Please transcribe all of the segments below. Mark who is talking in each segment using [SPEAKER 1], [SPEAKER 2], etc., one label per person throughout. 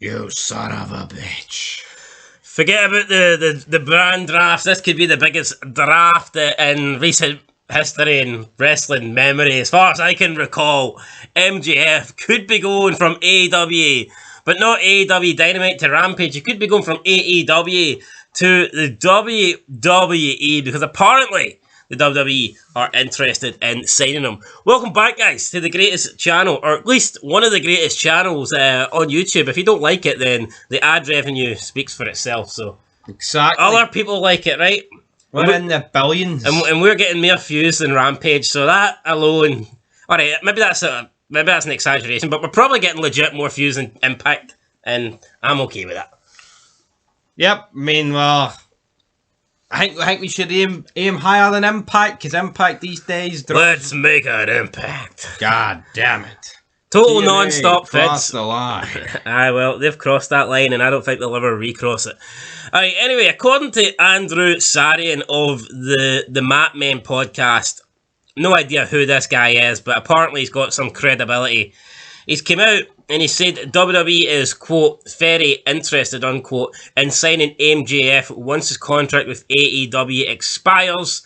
[SPEAKER 1] You son of a bitch.
[SPEAKER 2] Forget about the brand drafts. This could be the biggest draft in recent history and wrestling memory. As far as I can recall, MJF could be going from AEW, but not AEW Dynamite to Rampage. He could be going from AEW to the WWE, because apparently the WWE are interested in signing him. Welcome back, guys, to the greatest channel, or at least one of the greatest channels on YouTube. If you don't like it, then the ad revenue speaks for itself. So
[SPEAKER 1] exactly,
[SPEAKER 2] other people like it, right?
[SPEAKER 1] We're in the billions,
[SPEAKER 2] and we're getting more views than Rampage. So that alone, all right, maybe that's an exaggeration, but we're probably getting legit more views than Impact, and I'm okay with that.
[SPEAKER 1] Yep, I mean, well, I think we should aim higher than Impact, because Impact these days...
[SPEAKER 2] Let's make an Impact.
[SPEAKER 1] God damn it.
[SPEAKER 2] Total non-stop
[SPEAKER 1] crossed
[SPEAKER 2] vids.
[SPEAKER 1] the line.
[SPEAKER 2] Aye, well, they've crossed that line, and I don't think they'll ever recross it. Alright, anyway, according to Andrew Sarian of the Mat Men podcast, no idea who this guy is, but apparently he's got some credibility. He's come out and he said WWE is, quote, very interested, unquote, in signing MJF once his contract with AEW expires.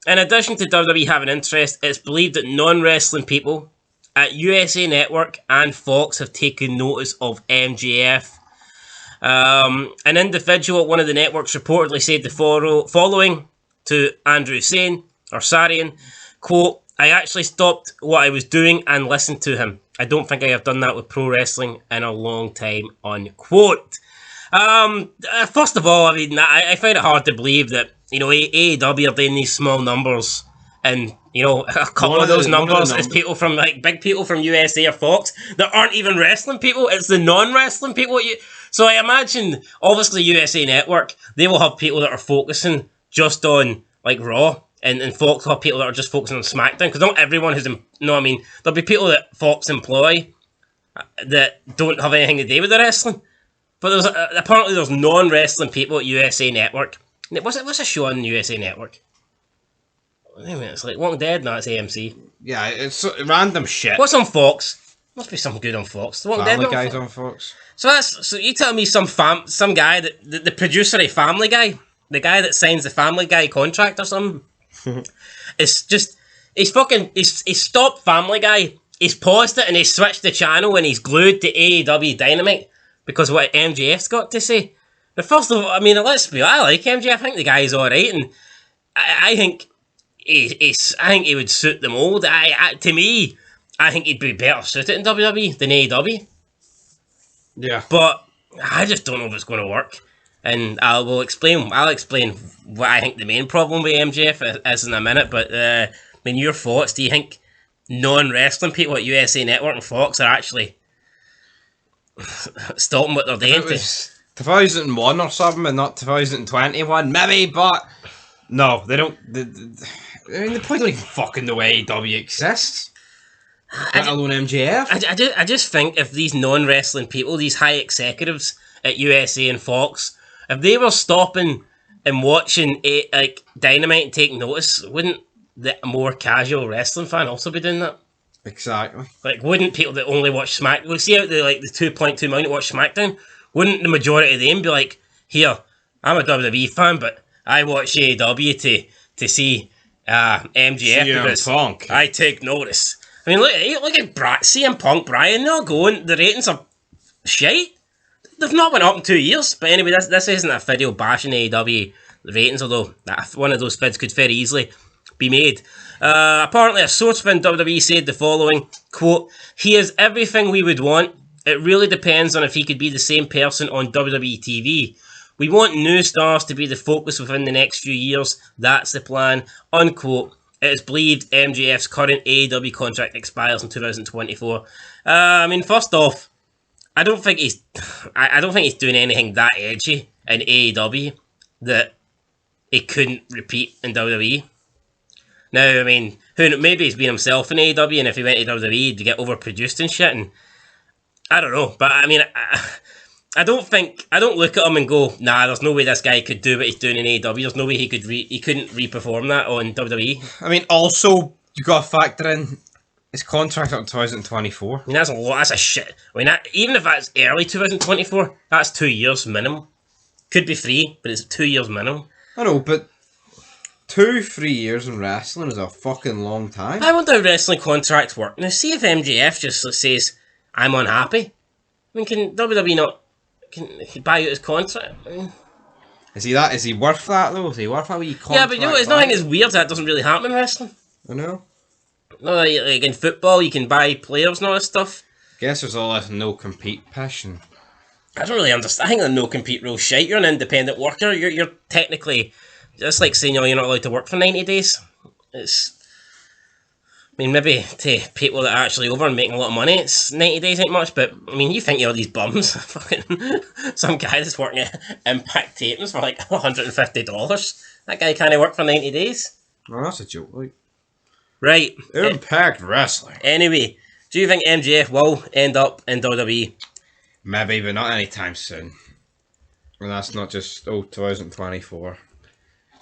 [SPEAKER 2] In addition to WWE having interest, it's believed that non-wrestling people at USA Network and Fox have taken notice of MJF. An individual at one of the networks reportedly said the following to Andrew Sarian, quote, I actually stopped what I was doing and listened to him. I don't think I have done that with pro wrestling in a long time, unquote. First of all, I mean, I find it hard to believe that, you know, AEW are doing these small numbers, and, you know, a couple of those numbers is people from, like, big people from USA or Fox that aren't even wrestling people. It's the non-wrestling people. So I imagine, obviously, USA Network, they will have people that are focusing just on, like, Raw. And Fox will have people that are just focusing on SmackDown, because not everyone who's, there'll be people that Fox employ that don't have anything to do with the wrestling. But apparently there's non-wrestling people at USA Network. What's a show on USA Network? Wait a minute, it's like Walking Dead? No, it's AMC.
[SPEAKER 1] Yeah, it's random shit.
[SPEAKER 2] What's on Fox? Must be something good on Fox. The Walking
[SPEAKER 1] Family
[SPEAKER 2] Dead
[SPEAKER 1] Guy's on Fox.
[SPEAKER 2] So you tell me some guy that the producer of Family Guy, the guy that signs the Family Guy contract or something. It's just he's stopped Family Guy, he's paused it, and he's switched the channel, and he's glued to AEW Dynamite because of what MJF's got to say. But first of all, I mean, let's be honest, I like MJF. I think the guy's alright, and I think he would suit the mold. To me, I think he'd be better suited in WWE than AEW.
[SPEAKER 1] Yeah,
[SPEAKER 2] but I just don't know if it's going to work. And I'll explain what I think the main problem with MJF is in a minute. But I mean, your thoughts? Do you think non-wrestling people at USA Network and Fox are actually stopping what they're doing?
[SPEAKER 1] If it was 2001 or something, and not 2021, maybe. But no, they don't. I mean, they probably don't even fucking know AEW exists. Let alone MJF.
[SPEAKER 2] I just think if these non-wrestling people, these high executives at USA and Fox, if they were stopping and watching like Dynamite and taking notice, wouldn't the more casual wrestling fan also be doing that?
[SPEAKER 1] Exactly.
[SPEAKER 2] Like, wouldn't people that only watch SmackDown, we see out the 2.2 million that watch SmackDown, wouldn't the majority of them be like, here, I'm a WWE fan, but I watch AEW to see MJF because
[SPEAKER 1] Punk.
[SPEAKER 2] I take notice. I mean, look at CM Punk, Brian, they're going, the ratings are shite. They've not went up in 2 years. But anyway, this isn't a video bashing AEW ratings, although one of those vids could very easily be made. Apparently, a source within WWE said the following, quote, he is everything we would want. It really depends on if he could be the same person on WWE TV. We want new stars to be the focus within the next few years. That's the plan, unquote. It is believed MJF's current AEW contract expires in 2024. I mean, first off, I don't think he's doing anything that edgy in AEW that he couldn't repeat in WWE. Now, I mean, maybe he's been himself in AEW, and if he went to WWE, he'd get overproduced and shit. And I don't know, but I mean, I don't look at him and go, nah, there's no way this guy could do what he's doing in AEW. There's no way he couldn't re-perform that on WWE.
[SPEAKER 1] I mean, also you got to factor in His contract up to 2024.
[SPEAKER 2] I mean, that's a lot. That's a shit. I mean, even if that's early 2024, that's 2 years minimum. Could be 3, but it's 2 years minimum.
[SPEAKER 1] I know, but 2-3 years in wrestling is a fucking long time.
[SPEAKER 2] I wonder how wrestling contracts work. Now, see if MJF just says, I'm unhappy. I mean, can WWE not can buy out his contract? I mean,
[SPEAKER 1] Is he worth that though? Is he worth a wee contract?
[SPEAKER 2] yeah, but you know, it's nothing as weird that doesn't really happen in wrestling.
[SPEAKER 1] I know.
[SPEAKER 2] No, like in football, you can buy players and all this stuff.
[SPEAKER 1] Guess there's all this no-compete passion.
[SPEAKER 2] I don't really understand. I think the no-compete rule's shite. You're an independent worker. You're technically just like saying, you're not allowed to work for 90 days. It's, I mean, maybe to people that are actually over and making a lot of money, it's 90 days ain't much, but I mean, you think you're all these bums. Fucking some guy that's working at Impact Tapings for like $150. That guy can't work for 90 days.
[SPEAKER 1] No, that's a joke. Like,
[SPEAKER 2] right.
[SPEAKER 1] Impact Wrestling.
[SPEAKER 2] Anyway, do you think MJF will end up in WWE?
[SPEAKER 1] Maybe, but not anytime soon. And that's not just 2024.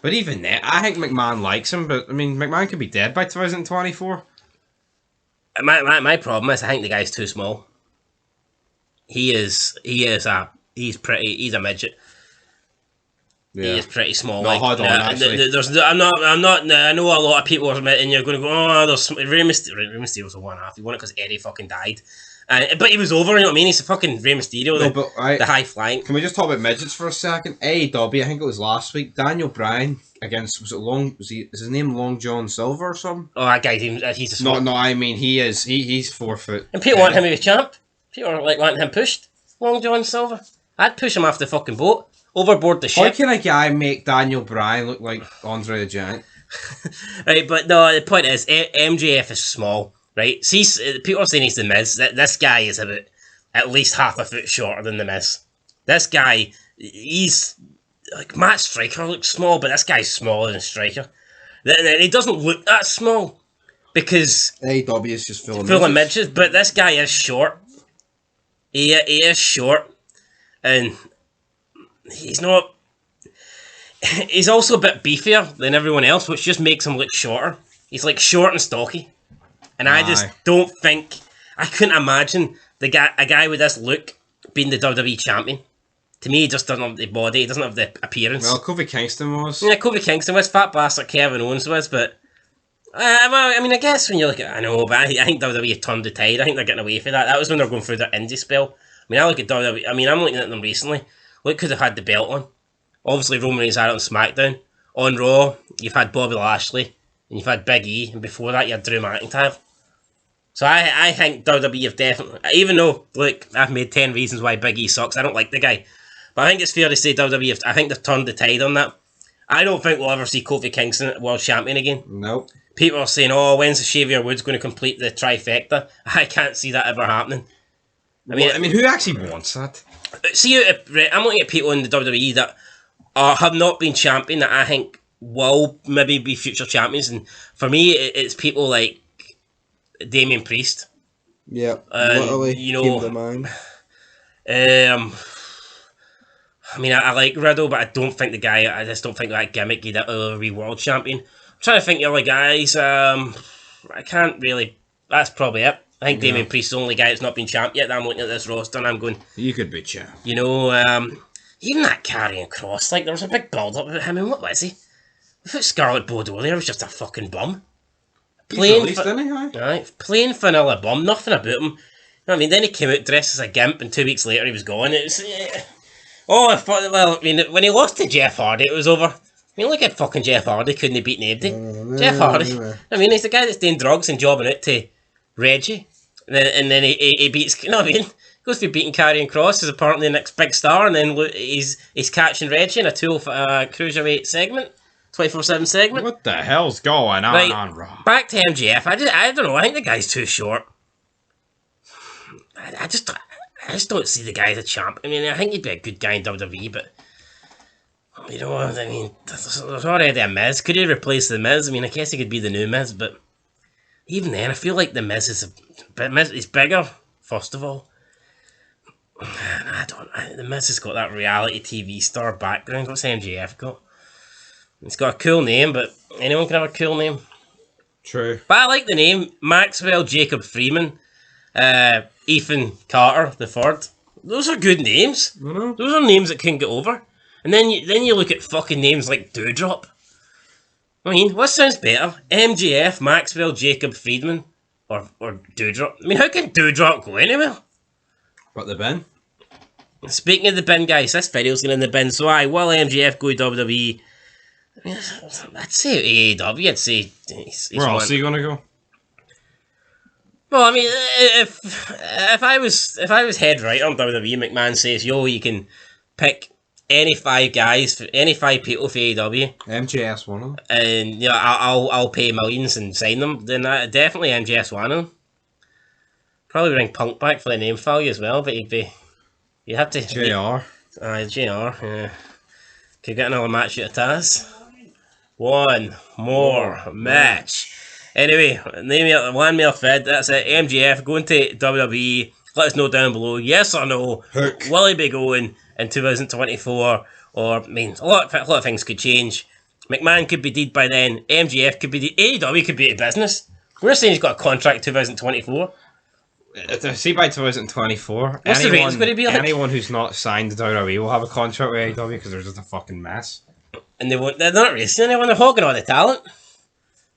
[SPEAKER 1] But even then, I think McMahon likes him, but I mean, McMahon could be dead by 2024.
[SPEAKER 2] My problem is I think the guy's too small. He's a midget. Yeah. He is pretty small.
[SPEAKER 1] No,
[SPEAKER 2] like,
[SPEAKER 1] hold on, actually.
[SPEAKER 2] I'm not. I know a lot of people are admitting you're going to go, oh, there's Rey Mysterio's a one-half. He won it because Eddie fucking died. But he was over, you know what I mean? He's a fucking Rey Mysterio, the high flying.
[SPEAKER 1] Can we just talk about midgets for a second? AEW, I think it was last week, Daniel Bryan against, is his name Long John Silver or something?
[SPEAKER 2] Oh, that guy, he's a small.
[SPEAKER 1] No, I mean, he's 4 foot.
[SPEAKER 2] And people want him to be champ. People are like wanting him pushed. Long John Silver. I'd push him off the fucking boat. Overboard the ship.
[SPEAKER 1] How can a guy make Daniel Bryan look like Andre the Giant?
[SPEAKER 2] Right, but no, the point is, MJF is small. Right, see, people are saying he's the Miz. This guy is about at least half a foot shorter than the Miz. This guy, he's like Matt Striker looks small, but this guy's smaller than Striker. He doesn't look that small because
[SPEAKER 1] AEW is just full
[SPEAKER 2] of midgets. But this guy is short. He is short, and he's not. He's also a bit beefier than everyone else, which just makes him look shorter. He's like short and stocky. And I just don't think... I couldn't imagine a guy with this look being the WWE champion. To me, he just doesn't have the body. He doesn't have the appearance.
[SPEAKER 1] Well, Kofi Kingston was.
[SPEAKER 2] Yeah, Kofi Kingston was. Fat bastard Kevin Owens was. But... I mean, I guess when you look at... I know, but I think WWE turned the tide. I think they're getting away from that. That was when they were going through their indie spell. I mean, I look at WWE... I mean, I'm looking at them recently. Look who they've had the belt on. Obviously, Roman Reigns had it on SmackDown. On Raw, you've had Bobby Lashley. And you've had Big E. And before that, you had Drew McIntyre. So I think WWE have definitely, even though, look, I've made 10 reasons why Big E sucks, I don't like the guy. But I think it's fair to say WWE, I think they've turned the tide on that. I don't think we'll ever see Kofi Kingston world champion again.
[SPEAKER 1] Nope.
[SPEAKER 2] People are saying, oh, when's the Xavier Woods going to complete the trifecta? I can't see that ever happening.
[SPEAKER 1] I mean, who actually wants that?
[SPEAKER 2] See, I'm looking at people in the WWE that have not been champion that I think will maybe be future champions. And for me, it's people like Damian Priest.
[SPEAKER 1] Yeah, literally came to mind.
[SPEAKER 2] I mean, I like Riddle, but I just don't think that gimmick that will be world champion. I'm trying to think of other guys. I can't really. That's probably it. I think Damian Priest is the only guy that's not been champ yet. I'm looking at this roster and I'm going,
[SPEAKER 1] you could be champ.
[SPEAKER 2] You know, even that Karrion Kross, like there was a big build up about him. And what was he? I thought Scarlett Bordeaux there was just a fucking bum. Plain vanilla bum, nothing about him. You know what I mean? Then he came out dressed as a gimp, and 2 weeks later he was gone. It was, I mean, when he lost to Jeff Hardy, it was over. I mean, look at fucking Jeff Hardy, couldn't he beat nobody? Jeff Hardy. I mean, he's the guy that's doing drugs and jobbing out to Reggie, and then he beats. You know what I mean? He goes through beating Karrion Kross as apparently the next big star, and then he's catching Reggie in a cruiserweight segment. 24/7 segment.
[SPEAKER 1] What the hell's going on Raw? Back
[SPEAKER 2] to MJF. I don't know. I think the guy's too short. I just don't see the guy as a champ. I mean, I think he'd be a good guy in WWE, but you know what I mean? There's already a Miz. Could he replace the Miz? I mean, I guess he could be the new Miz, but even then, I feel like the Miz is bigger. First of all, the Miz has got that reality TV star background. What's MJF got? It's got a cool name, but anyone can have a cool name.
[SPEAKER 1] True.
[SPEAKER 2] But I like the name Maxwell Jacob Freeman, Ethan Carter the third. Those are good names.
[SPEAKER 1] I know.
[SPEAKER 2] Those are names that can get over. And then you look at fucking names like Dewdrop. I mean, what sounds better? MJF, Maxwell Jacob Friedman, or Dewdrop. I mean, how can Dewdrop go anywhere?
[SPEAKER 1] What, the bin?
[SPEAKER 2] Speaking of the bin, guys, this video's going in the bin. So will MJF go WWE? I mean, I'd say AEW. I'd say he's
[SPEAKER 1] Where else are you gonna go?
[SPEAKER 2] Well, I mean, if I was head writer on WWE, McMahon says, "Yo, you can pick any 5 guys, any 5 people for AEW,
[SPEAKER 1] MJF's one of them.
[SPEAKER 2] and I'll pay millions and sign them." Then definitely MJF's one of them. Probably bring Punk back for the name value as well, but you'd have to
[SPEAKER 1] JR.
[SPEAKER 2] JR. Yeah. Could get another match out of Taz. One more match. Anyway, one more fed. That's it. MJF going to WWE. Let us know down below. Yes or no?
[SPEAKER 1] Hook.
[SPEAKER 2] Will he be going in 2024? Or I mean, a lot of things could change. McMahon could be dead by then. MJF could be dead. AEW could be out of business. We're saying he's got a contract 2024.
[SPEAKER 1] See, by 2024,
[SPEAKER 2] What's the ratings going to be like?
[SPEAKER 1] Anyone who's not signed to WWE will have a contract with AEW because they're just a fucking mess.
[SPEAKER 2] And they're not racing anyone. They're hogging all the talent.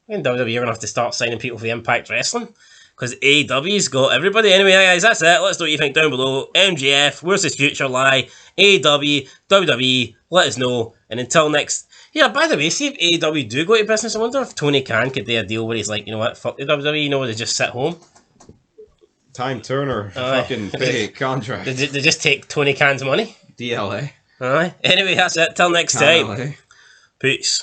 [SPEAKER 2] And WWE are going to have to start signing people for Impact Wrestling. Because AEW's got everybody. Anyway, guys, that's it. Let us know what you think down below. MJF, where's his future lie? AEW, WWE, let us know. And until next... Yeah, by the way, see if AEW do go to business, I wonder if Tony Khan could do a deal where he's like, you know what, fuck the WWE, you know, they just sit home.
[SPEAKER 1] Time Turner, fucking big contract.
[SPEAKER 2] They just take Tony Khan's money.
[SPEAKER 1] DLA.
[SPEAKER 2] Alright. Anyway, that's it. Till next time.
[SPEAKER 1] LA.
[SPEAKER 2] Peace.